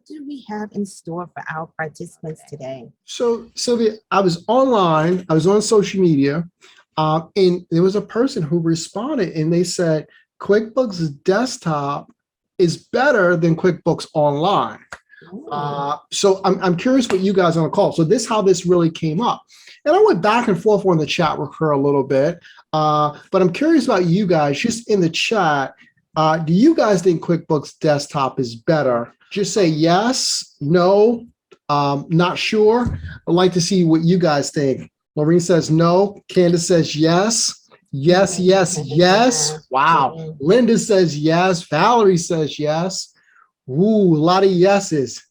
do we have in store for our participants today? So, Sylvia, I was online, I was on social media, and there was a person who responded and they said QuickBooks Desktop is better than QuickBooks Online. So I'm curious what you guys on the call. So this how this really came up. And I went back and forth on the chat with her a little bit. But I'm curious about you guys just in the chat. Do you guys think QuickBooks Desktop is better? Just say yes, no, not sure. I'd like to see what you guys think. Maureen says no. Candace says yes. Yes, yes, yes. Wow. Linda says yes. Valerie says yes. Ooh, a lot of yeses.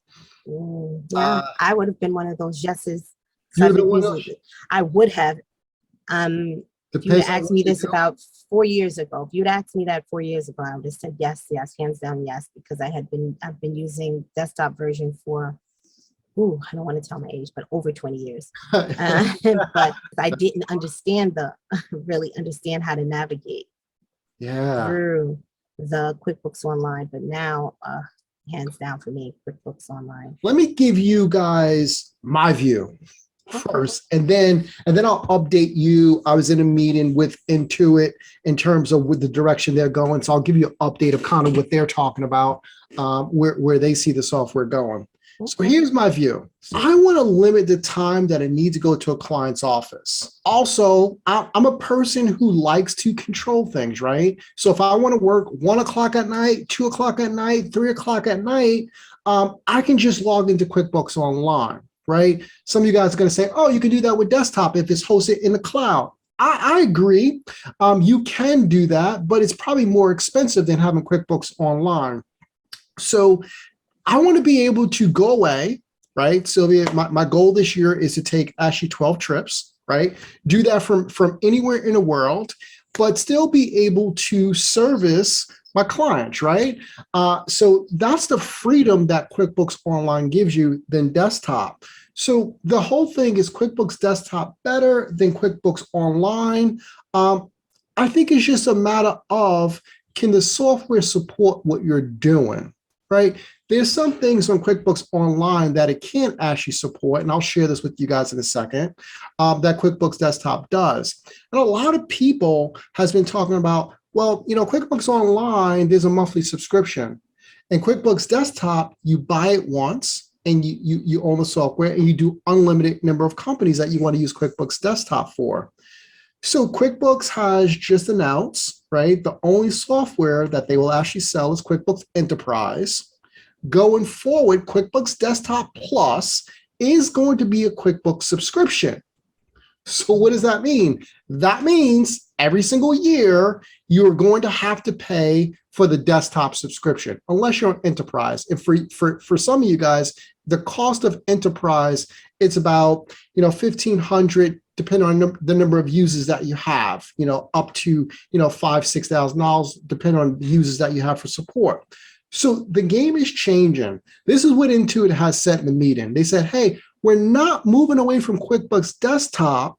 Yeah, I would have been one of those yeses. You would have been one of those? I would have. If you had asked me this about 4 years ago, if you'd asked me that 4 years ago, I would have said yes, yes, hands down, yes, because I've been using desktop version for, I don't want to tell my age, but over 20 years. But I didn't really understand how to navigate through the QuickBooks Online. But now, hands down for me, QuickBooks Online. Let me give you guys my view first, and then I'll update you. I was in a meeting with Intuit in terms of with the direction they're going, so I'll give you an update of kind of what they're talking about, where they see the software going. So here's my view. I want to limit the time that I need to go to a client's office. Also, I'm a person who likes to control things, right? So if I want to work 1 o'clock at night, 2 o'clock at night, 3 o'clock at night, I can just log into QuickBooks Online, right? Some of you guys are going to say, oh, you can do that with desktop if it's hosted in the cloud. I agree. You can do that, but it's probably more expensive than having QuickBooks Online. So I want to be able to go away, right? Sylvia, my goal this year is to take actually 12 trips, right? Do that from anywhere in the world, but still be able to service my clients, right? So that's the freedom that QuickBooks Online gives you than desktop. So the whole thing is QuickBooks Desktop better than QuickBooks Online. I think it's just a matter of, can the software support what you're doing, right? There's some things on QuickBooks Online that it can't actually support, and I'll share this with you guys in a second, that QuickBooks Desktop does. And a lot of people has been talking about, well, QuickBooks Online, there's a monthly subscription. And QuickBooks Desktop, you buy it once, and you own the software, and you do unlimited number of companies that you want to use QuickBooks Desktop for. So QuickBooks has just announced, right, the only software that they will actually sell is QuickBooks Enterprise. Going forward, QuickBooks Desktop Plus is going to be a QuickBooks subscription. So what does that mean? That means every single year, you're going to have to pay for the desktop subscription, unless you're on Enterprise. And for some of you guys, the cost of Enterprise, it's about $1,500, depending on the number of users that you have, up to $5,000-$6,000, depending on the users that you have for support. So the game is changing. This is what Intuit has said in the meeting. They said, hey, we're not moving away from QuickBooks Desktop,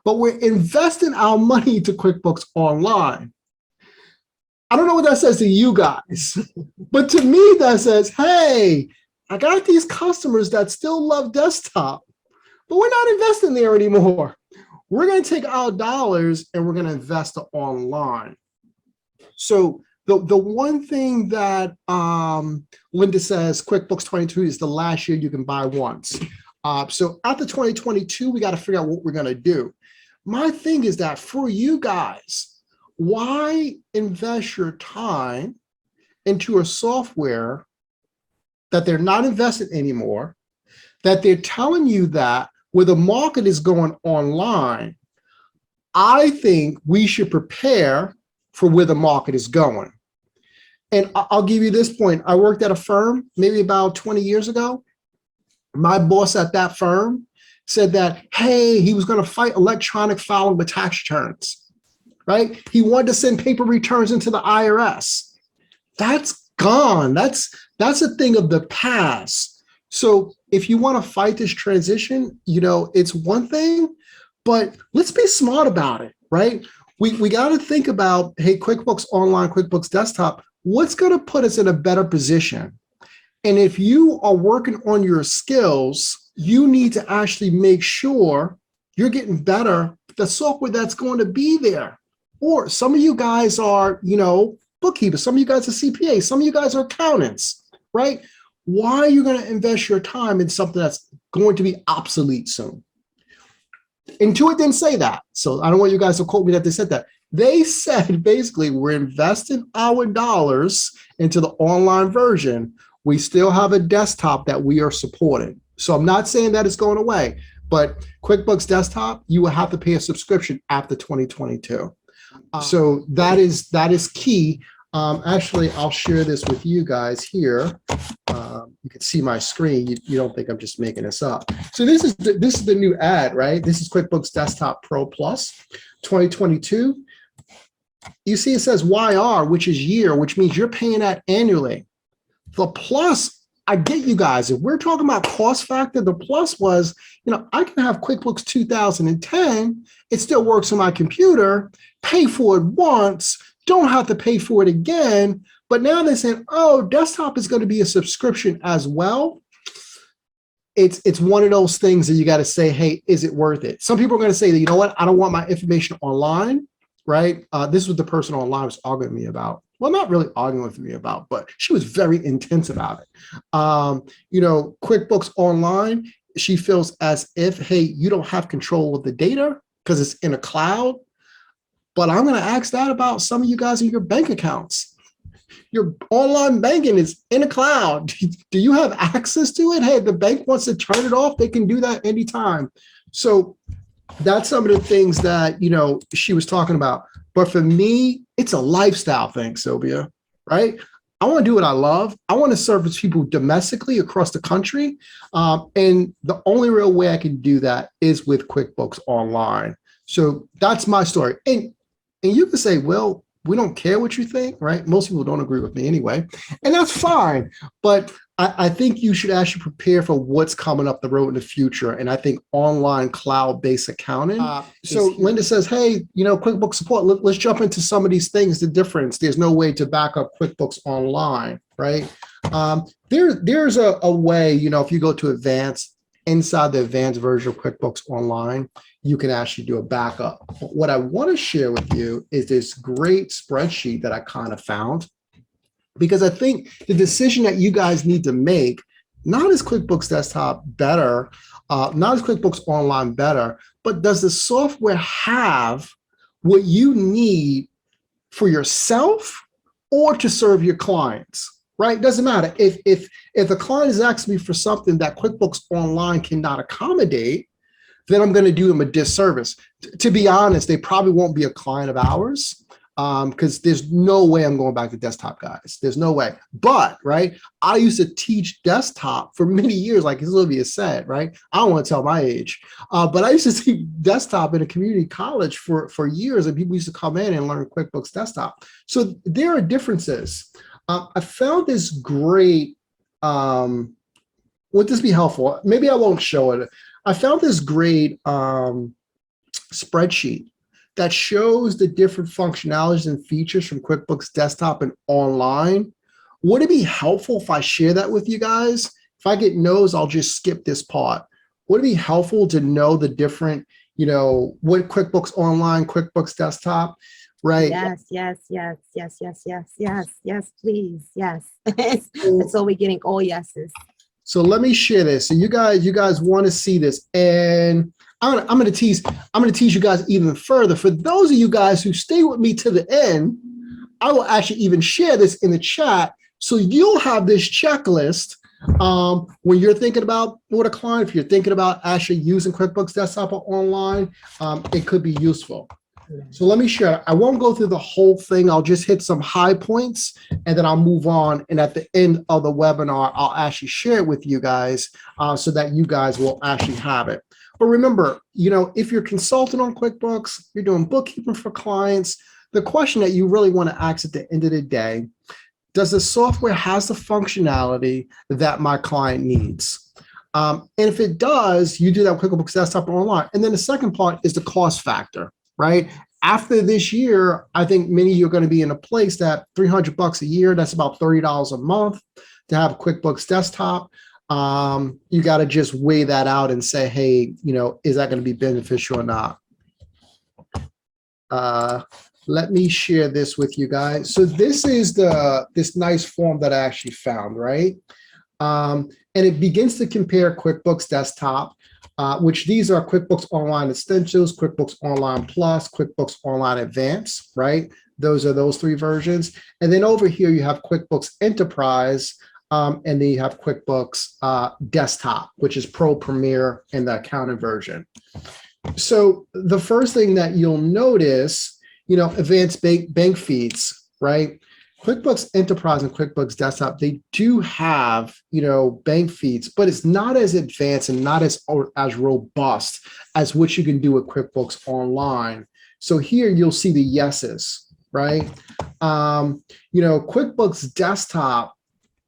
but we're investing our money to QuickBooks Online. I don't know what that says to you guys, but to me, that says, hey, I got these customers that still love desktop, but we're not investing there anymore. We're going to take our dollars and we're going to invest it online. So the one thing that Linda says, QuickBooks 22 is the last year you can buy once. So after 2022, we got to figure out what we're going to do. My thing is that for you guys, why invest your time into a software that they're not investing anymore, that they're telling you that where the market is going online? I think we should prepare for where the market is going. And I'll give you this point. I worked at a firm maybe about 20 years ago. My boss at that firm said that, hey, he was going to fight electronic filing with tax returns, right? He wanted to send paper returns into the IRS. That's gone. That's a thing of the past. So if you want to fight this transition, it's one thing, but let's be smart about it, right? We got to think about, hey, QuickBooks Online, QuickBooks Desktop, what's going to put us in a better position? And if you are working on your skills, you need to actually make sure you're getting better at the software that's going to be there. Or some of you guys are, bookkeepers, some of you guys are CPAs, some of you guys are accountants, right? Why are you going to invest your time in something that's going to be obsolete soon? Intuit didn't say that. So I don't want you guys to quote me that they said that. They said basically we're investing our dollars into the online version. We still have a desktop that we are supporting. So I'm not saying that it's going away, but QuickBooks Desktop, you will have to pay a subscription after 2022. So that is key. Actually, I'll share this with you guys here. You can see my screen. You don't think I'm just making this up. So this is the new ad, right? This is QuickBooks Desktop Pro Plus 2022. You see it says YR, which is year, which means you're paying that annually. The plus, I get you guys. If we're talking about cost factor, the plus was, I can have QuickBooks 2010. It still works on my computer, pay for it once, don't have to pay for it again. But now they're saying, oh, desktop is going to be a subscription as well. It's one of those things that you got to say, hey, is it worth it? Some people are going to say that, you know what, I don't want my information online, right? This was the person online was arguing with me about. Well, not really arguing with me about, but she was very intense about it. QuickBooks Online, she feels as if, hey, you don't have control of the data because it's in a cloud. But I'm going to ask that about some of you guys in your bank accounts. Your online banking is in a cloud. Do you have access to it? Hey, the bank wants to turn it off. They can do that anytime. So that's some of the things that, she was talking about. But for me, it's a lifestyle thing, Sylvia, right? I want to do what I love. I want to service people domestically across the country. And the only real way I can do that is with QuickBooks Online. So that's my story. And you can say, well, we don't care what you think, right? Most people don't agree with me anyway. And that's fine. But I think you should actually prepare for what's coming up the road in the future. And I think online cloud-based accounting. So Linda says, hey, QuickBooks support, let's jump into some of these things, the difference. There's no way to back up QuickBooks Online, right? There's a way, if you go to advanced, inside the advanced version of QuickBooks Online, you can actually do a backup. What I want to share with you is this great spreadsheet that I kind of found, because I think the decision that you guys need to make, not is QuickBooks Desktop better, not is QuickBooks Online better, but does the software have what you need for yourself or to serve your clients? Right? Doesn't matter. If the client is asking me for something that QuickBooks Online cannot accommodate, then I'm going to do them a disservice. To be honest, they probably won't be a client of ours because there's no way I'm going back to desktop, guys. There's no way. But, right, I used to teach desktop for many years, like Sylvia said, right? I don't want to tell my age. But I used to teach desktop in a community college for years, and people used to come in and learn QuickBooks Desktop. So there are differences. I found this great, would this be helpful? Maybe I won't show it. I found this great spreadsheet that shows the different functionalities and features from QuickBooks Desktop and Online. Would it be helpful if I share that with you guys? If I get no's, I'll just skip this part. Would it be helpful to know the different, what QuickBooks Online, QuickBooks Desktop, right? Yes, please. Yes. That's all we're getting, all yeses. So let me share this. So you guys want to see this, and I'm going to tease you guys even further. For those of you guys who stay with me to the end, I will actually even share this in the chat, so you'll have this checklist when you're thinking about what a client. If you're thinking about actually using QuickBooks Desktop or Online, it could be useful. So let me share. I won't go through the whole thing. I'll just hit some high points and then I'll move on. And at the end of the webinar, I'll actually share it with you guys so that you guys will actually have it. But remember, if you're consulting on QuickBooks, you're doing bookkeeping for clients, the question that you really want to ask at the end of the day, does the software has the functionality that my client needs? And if it does, you do that with QuickBooks Desktop or Online. And then the second part is the cost factor. Right? after this year, I think many of you are going to be in a place that $300 a year, that's about $30 a month to have QuickBooks Desktop. You got to just weigh that out and say, hey, is that going to be beneficial or not? Let me share this with you guys. So this is this nice form that I actually found, right? And it begins to compare QuickBooks Desktop, which these are QuickBooks Online Essentials, QuickBooks Online Plus, QuickBooks Online Advanced, right? Those are those three versions. And then over here, you have QuickBooks Enterprise, and then you have QuickBooks Desktop, which is Pro Premier in the accounting version. So the first thing that you'll notice, advanced bank feeds, right? QuickBooks Enterprise and QuickBooks Desktop, they do have, bank feeds, but it's not as advanced and not as robust as what you can do with QuickBooks Online. So here you'll see the yeses, right? QuickBooks Desktop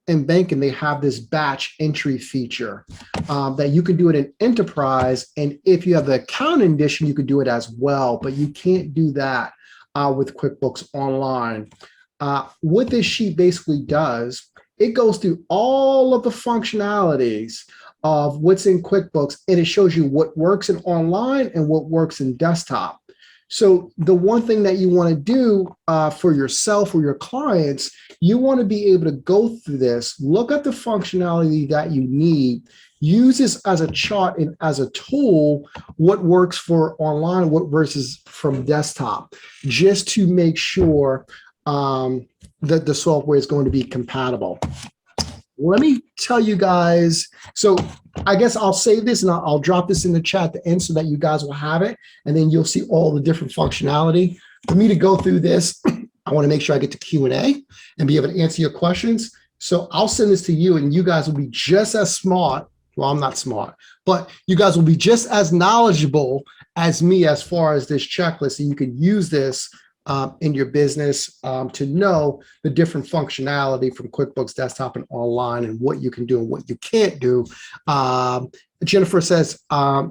and banking, they have this batch entry feature that you can do it in Enterprise. And if you have the accounting edition, you could do it as well, but you can't do that with QuickBooks Online. What this sheet basically does, it goes through all of the functionalities of what's in QuickBooks, and it shows you what works in online and what works in desktop. So the one thing that you want to do for yourself or your clients, you want to be able to go through this, look at the functionality that you need, use this as a chart and as a tool, what works for online, what versus from desktop, just to make sure that the software is going to be compatible. Let me tell you guys, so I guess I'll save this and I'll drop this in the chat at the end so that you guys will have it, and then you'll see all the different functionality. For me to go through this, I want to make sure I get to Q&A and be able to answer your questions. So I'll send this to you, and you guys will be just as smart. Well, I'm not smart, but you guys will be just as knowledgeable as me as far as this checklist, and you can use this in your business to know the different functionality from QuickBooks Desktop and online and what you can do and what you can't do. Jennifer says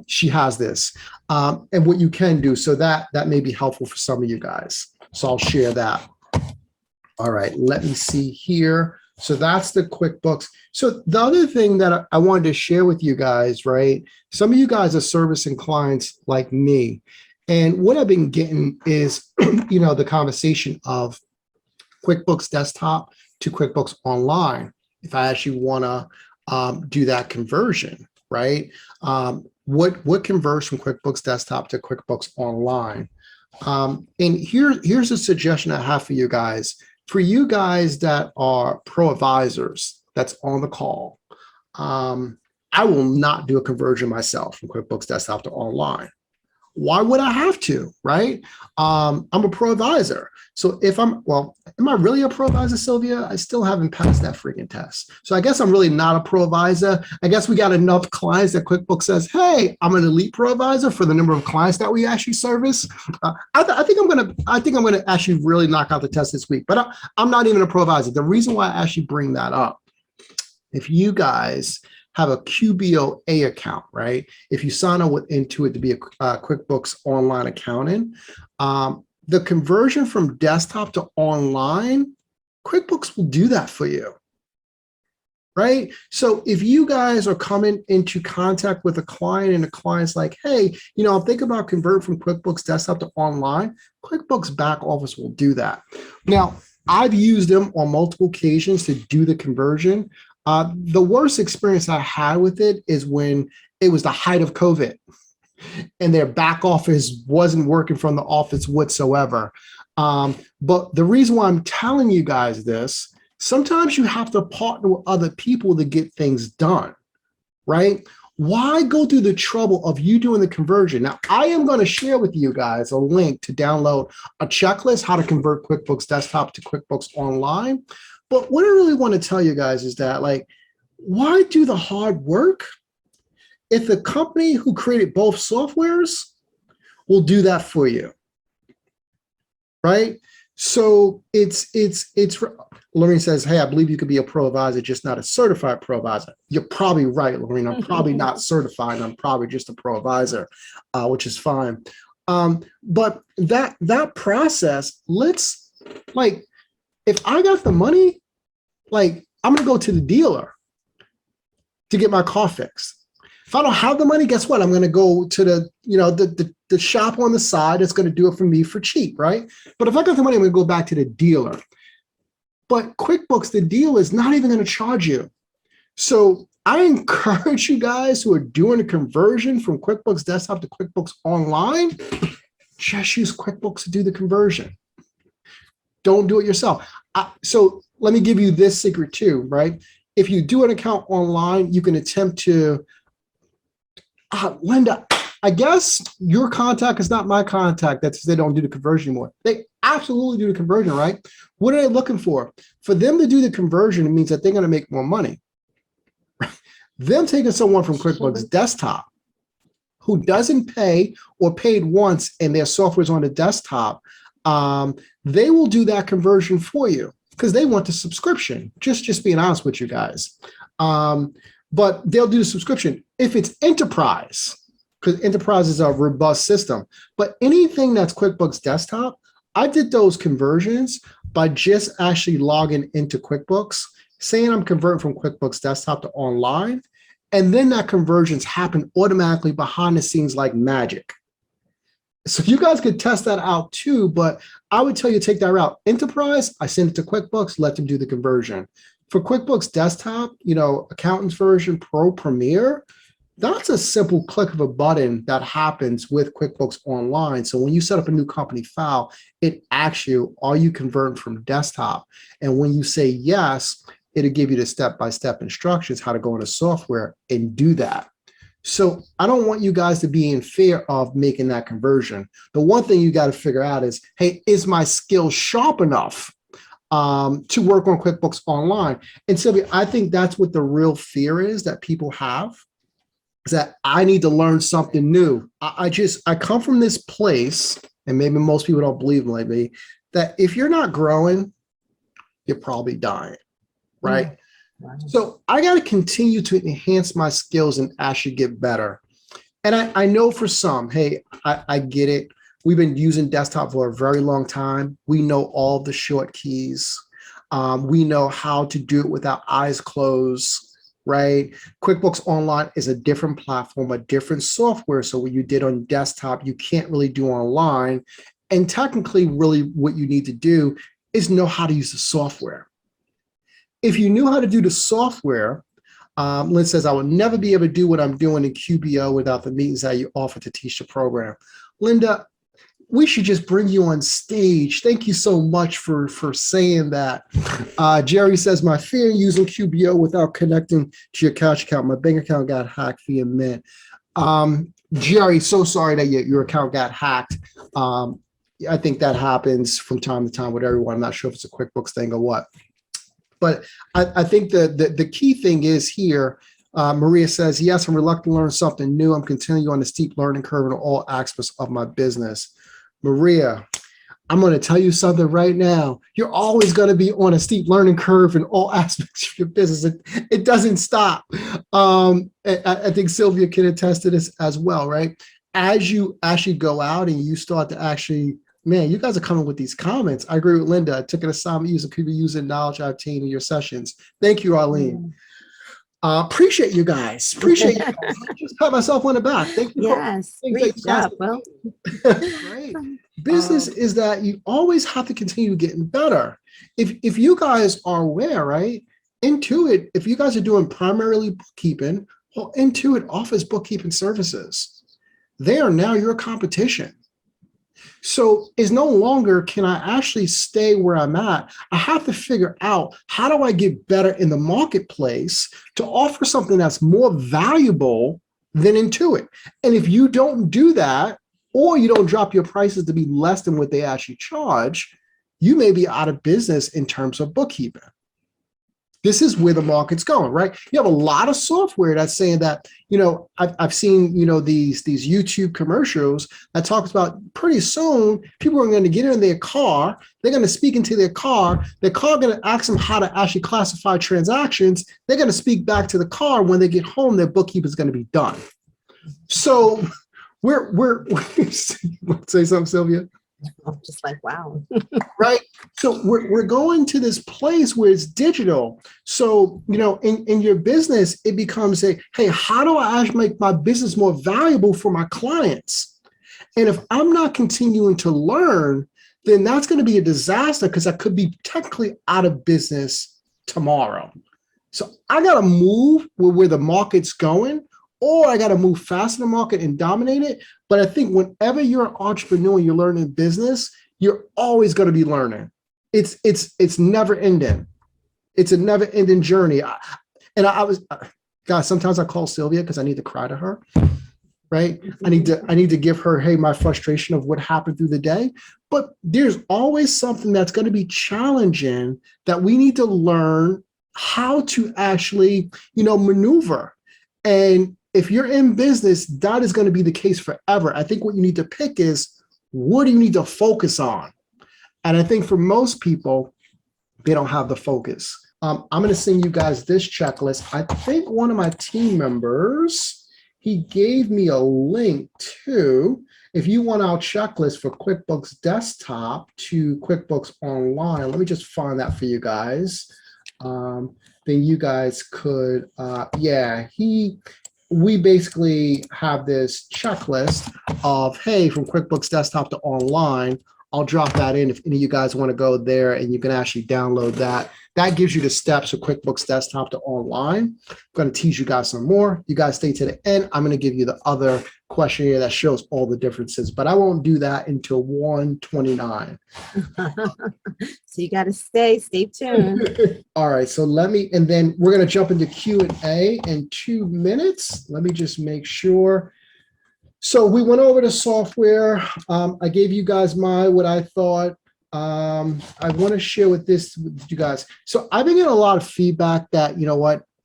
she has this and what you can do. So that may be helpful for some of you guys. So I'll share that. All right, let me see here. So that's the QuickBooks. So the other thing that I wanted to share with you guys, right? Some of you guys are servicing clients like me. And what I've been getting is, the conversation of QuickBooks Desktop to QuickBooks Online. If I actually want to do that conversion, right? What converts from QuickBooks Desktop to QuickBooks Online? And here's a suggestion I have for you guys. For you guys that are pro advisors that's on the call, I will not do a conversion myself from QuickBooks Desktop to online. Why would I have to, right? I'm a pro advisor. So am I really a pro advisor, Sylvia? I still haven't passed that freaking test. So I guess I'm really not a pro advisor. I guess we got enough clients that QuickBooks says, hey, I'm an elite pro advisor for the number of clients that we actually service. I think I'm gonna actually really knock out the test this week, but I'm not even a pro advisor. The reason why I actually bring that up, if you guys have a QBOA account, right? If you sign up with Intuit to be a QuickBooks Online accountant, the conversion from desktop to online, QuickBooks will do that for you, right? So if you guys are coming into contact with a client and the client's like, hey, I'm thinking about converting from QuickBooks Desktop to online, QuickBooks back office will do that. Now, I've used them on multiple occasions to do the conversion. The worst experience I had with it is when it was the height of COVID and their back office wasn't working from the office whatsoever. But the reason why I'm telling you guys this, sometimes you have to partner with other people to get things done, right? Why go through the trouble of you doing the conversion? Now, I am going to share with you guys a link to download a checklist, how to convert QuickBooks Desktop to QuickBooks Online. But what I really want to tell you guys is that, why do the hard work if the company who created both softwares will do that for you, right? So it's Lorraine says, hey, I believe you could be a pro advisor, just not a certified pro advisor. You're probably right, Lorraine. I'm probably not certified. I'm probably just a pro advisor, which is fine. But that process, if I got the money, I'm going to go to the dealer to get my car fixed. If I don't have the money, guess what? I'm going to go to the shop on the side that's going to do it for me for cheap, right? But if I got the money, I'm going to go back to the dealer. But QuickBooks, the deal is not even going to charge you. So I encourage you guys who are doing a conversion from QuickBooks Desktop to QuickBooks Online, just use QuickBooks to do the conversion. Don't do it yourself. So let me give you this secret too, right? If you do an account online, you can attempt to, Linda, I guess your contact is not my contact. That's they don't do the conversion anymore. They absolutely do the conversion, right? What are they looking for? For them to do the conversion, it means that they're going to make more money. Them taking someone from QuickBooks Desktop who doesn't pay or paid once and their software is on the desktop, they will do that conversion for you because they want the subscription. Just being honest with you guys. But they'll do the subscription. If it's enterprise, because enterprise is a robust system, but anything that's QuickBooks Desktop, I did those conversions by just actually logging into QuickBooks, saying I'm converting from QuickBooks Desktop to online, and then that conversions happen automatically behind the scenes like magic. So you guys could test that out too, but I would tell you take that route. Enterprise, I send it to QuickBooks, let them do the conversion. For QuickBooks Desktop, accountant's version, Pro, Premier, that's a simple click of a button that happens with QuickBooks Online. So when you set up a new company file, it asks you, are you converting from desktop? And when you say yes, it'll give you the step-by-step instructions how to go into software and do that. So I don't want you guys to be in fear of making that conversion. The one thing you got to figure out is, hey, is my skill sharp enough to work on QuickBooks Online? And Sylvia, I think that's what the real fear is that people have, is that I need to learn something new. I come from this place, and maybe most people don't believe me, that if you're not growing, you're probably dying, right? Mm-hmm. So I got to continue to enhance my skills and actually get better. And I know for some, hey, I get it. We've been using desktop for a very long time. We know all the short keys. We know how to do it without eyes closed, right? QuickBooks Online is a different platform, a different software. So what you did on desktop, you can't really do online. And technically, really what you need to do is know how to use the software. If you knew how to do the software, Lynn says, I will never be able to do what I'm doing in QBO without the meetings that you offer to teach the program. Linda, we should just bring you on stage. Thank you so much for saying that. Jerry says, my fear using QBO without connecting to your cash account. My bank account got hacked via Mint. Jerry, so sorry that your account got hacked. I think that happens from time to time with everyone. I'm not sure if it's a QuickBooks thing or what. But I think the key thing is here, Maria says, yes, I'm reluctant to learn something new. I'm continuing on the steep learning curve in all aspects of my business. Maria, I'm going to tell you something right now. You're always going to be on a steep learning curve in all aspects of your business. It doesn't stop. I think Sylvia can attest to this as well, right? As you actually go out and you start to actually, man, you guys are coming with these comments. I agree with Linda. I took an assignment using knowledge I obtained in your sessions. Thank you, Arlene. Appreciate you guys. Appreciate you guys. I just pat myself on the back. Thank you. Yes, great job. Well, right. Business is that you always have to continue getting better. If you guys are aware, right? Intuit, if you guys are doing primarily bookkeeping, well, Intuit offers bookkeeping services. They are now your competition. So it's no longer, can I actually stay where I'm at? I have to figure out, how do I get better in the marketplace to offer something that's more valuable than Intuit? And if you don't do that, or you don't drop your prices to be less than what they actually charge, you may be out of business in terms of bookkeeping. This is where the market's going, right? You have a lot of software that's saying that, I've seen, these YouTube commercials that talks about pretty soon people are going to get in their car, they're going to speak into their car going to ask them how to actually classify transactions, they're going to speak back to the car, when they get home, their bookkeeping is going to be done. So we're say something, Sylvia. I'm just like, wow. Right. So we're going to this place where it's digital. So, in your business, it becomes hey, how do I actually make my business more valuable for my clients? And if I'm not continuing to learn, then that's going to be a disaster because I could be technically out of business tomorrow. So I got to move where the market's going, or I got to move fast in the market and dominate it. But I think whenever you're an entrepreneur and you're learning business, you're always going to be learning. It's never ending. It's a never ending journey. Guys, sometimes I call Sylvia because I need to cry to her. Right. I need to give her, hey, my frustration of what happened through the day. But there's always something that's going to be challenging that we need to learn how to actually, maneuver. And if you're in business, that is going to be the case forever. I think what you need to pick is, what do you need to focus on? And I think for most people, they don't have the focus. I'm going to send you guys this checklist. I think one of my team members, he gave me a link to, if you want our checklist for QuickBooks Desktop to QuickBooks Online, let me just find that for you guys. Then you guys could, we basically have this checklist of, hey, from QuickBooks Desktop to Online. I'll drop that in if any of you guys want to go there, and you can actually download that. That gives you the steps of QuickBooks Desktop to Online. I'm going to teach you guys some more. You guys stay to the end. I'm going to give you the other questionnaire that shows all the differences, but I won't do that until 1:29. So you got to stay tuned. All right. So and then we're going to jump into Q&A in 2 minutes. Let me just make sure. So we went over the software. I gave you guys what I thought. I want to share with you guys. So I've been getting a lot of feedback that,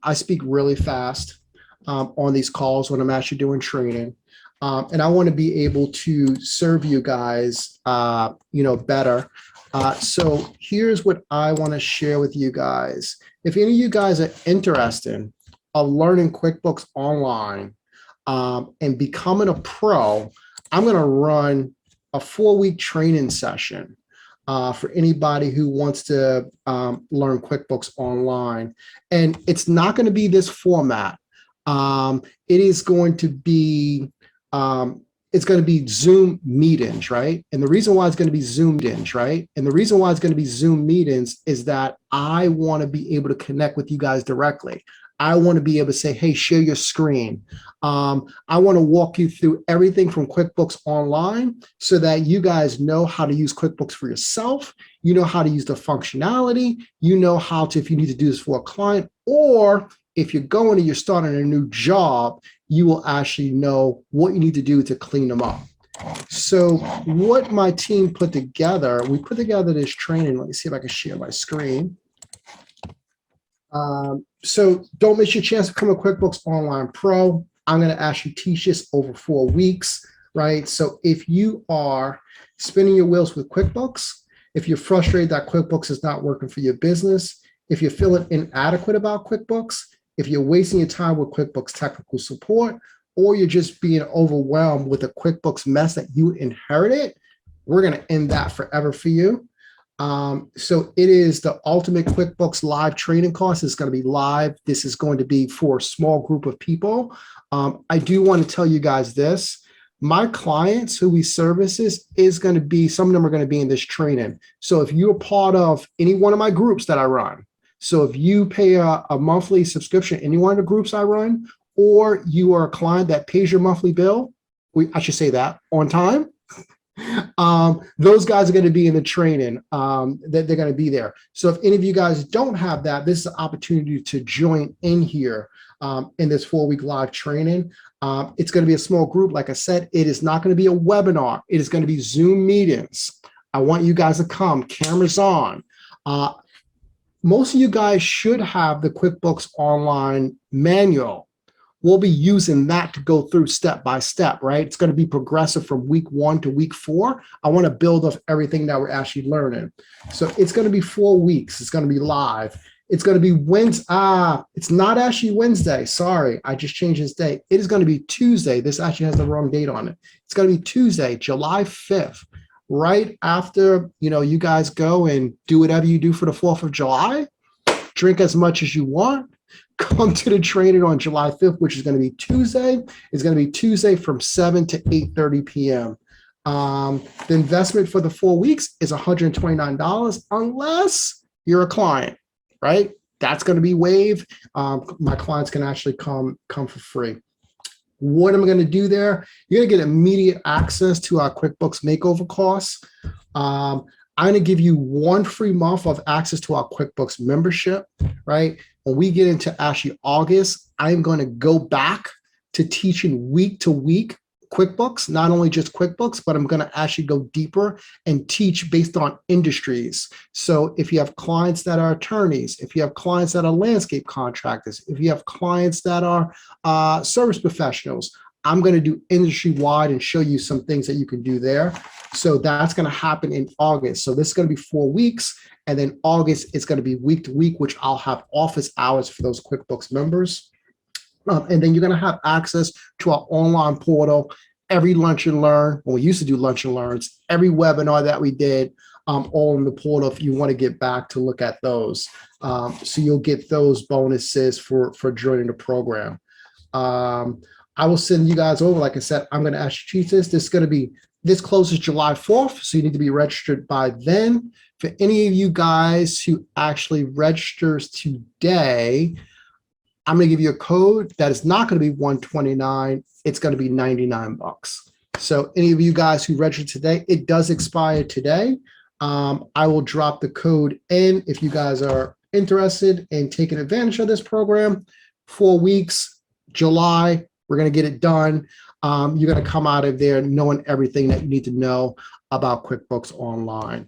I speak really fast on these calls when I'm actually doing training. And I want to be able to serve you guys, better. So here's what I want to share with you guys. If any of you guys are interested of learning QuickBooks Online and becoming a pro, I'm going to run a 4-week training session for anybody who wants to learn QuickBooks Online. And it's not going to be this format. It is going to be Zoom meetings, right? And the reason why it's going to be Zoom meetings, right? And the reason why it's going to be Zoom meetings is that I want to be able to connect with you guys directly. I want to be able to say, hey, share your screen. I want to walk you through everything from QuickBooks Online so that you guys know how to use QuickBooks for yourself. You know how to use the functionality. You know how to, if you need to do this for a client, or if you're going and you're starting a new job, you will actually know what you need to do to clean them up. So what my team put together, we put together this training. Let me see if I can share my screen. So don't miss your chance to become a QuickBooks Online Pro. I'm going to actually teach this over 4 weeks, right? So if you are spinning your wheels with QuickBooks, if you're frustrated that QuickBooks is not working for your business, if you're feeling inadequate about QuickBooks, if you're wasting your time with QuickBooks technical support, or you're just being overwhelmed with a QuickBooks mess that you inherited, we're going to end that forever for you. So it is the ultimate QuickBooks live training course. It's going to be live. This is going to be for a small group of people. I do want to tell you guys this. My clients who we services is going to be, some of them are going to be in this training. So if you're part of any one of my groups that I run, so if you pay a monthly subscription, any one of the groups I run, or you are a client that pays your monthly bill, I should say that, on time, those guys are going to be in the training, that they're going to be there. So if any of you guys don't have that, this is an opportunity to join in here in this 4-week live training. It's going to be a small group. Like I said, it is not going to be a webinar. It is going to be Zoom meetings. I want you guys to come, cameras on. Most of you guys should have the QuickBooks Online manual. We'll be using that to go through step by step, right? It's going to be progressive from week 1 to week 4. I want to build off everything that we're actually learning. So it's going to be 4 weeks. It's going to be live. It's going to be Wednesday. It's not actually Wednesday. Sorry, I just changed this date. It is going to be Tuesday. This actually has the wrong date on it. It's going to be Tuesday, July 5th, right after, you guys go and do whatever you do for the 4th of July. Drink as much as you want. Come to the training on July 5th, which is going to be Tuesday. It's going to be Tuesday from 7 to 8:30 p.m. The investment for the 4 weeks is $129 unless you're a client, right? That's going to be waived. My clients can actually come for free. What am I going to do there? You're going to get immediate access to our QuickBooks makeover course. I'm going to give you 1 free month of access to our QuickBooks membership, right? When we get into actually August, I'm going to go back to teaching week to week QuickBooks, not only just QuickBooks, but I'm going to actually go deeper and teach based on industries. So if you have clients that are attorneys, if you have clients that are landscape contractors, if you have clients that are service professionals, I'm going to do industry wide and show you some things that you can do there. So that's going to happen in August. So this is going to be 4 weeks. And then August, it's going to be week to week, which I'll have office hours for those QuickBooks members. And then you're going to have access to our online portal, every lunch and learn. Well, we used to do lunch and learns, every webinar that we did, all in the portal if you want to get back to look at those. So you'll get those bonuses for joining the program. I will send you guys over. Like I said, I'm going to ask you to teach this. This closes July 4th, so you need to be registered by then. For any of you guys who actually registers today, I'm going to give you a code that is not going to be $129. It's going to be $99. So any of you guys who registered today, it does expire today. I will drop the code in if you guys are interested in taking advantage of this program. 4 weeks, July, we're going to get it done. You're going to come out of there knowing everything that you need to know about QuickBooks Online.